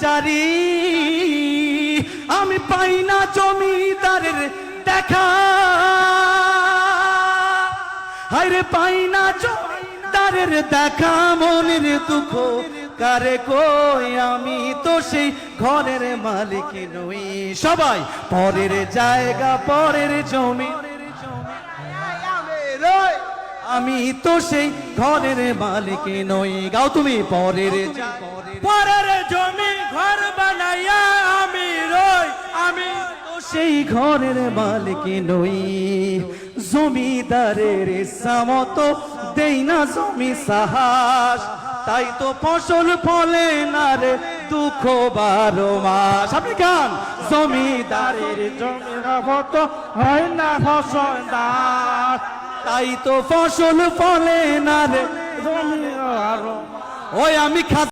জারি আমি পাই না জমিদারের দেখা হায়রে পাই না জমিদারের দেখা মনের দুঃখ কারে কই আমি তো সেই ঘরের মালিক নই সবাই পরের জায়গা পরের জমি আমি তো সেই ঘরের মালিক নই গাও তুমি পরের জমি ঘর বানাইয়া আমি রই আমি তো সেই ঘরের মালিক নই জমিদারের সামতো দেই না জমি সাহাস তাই তো ফসল ফলে না রে দুঃখ 12 মাস আপনি গান জমিদারের জমির মতো হয় না ফসল দাস তাই তো ফসল ফলে না রে জমি আরো ওই আমি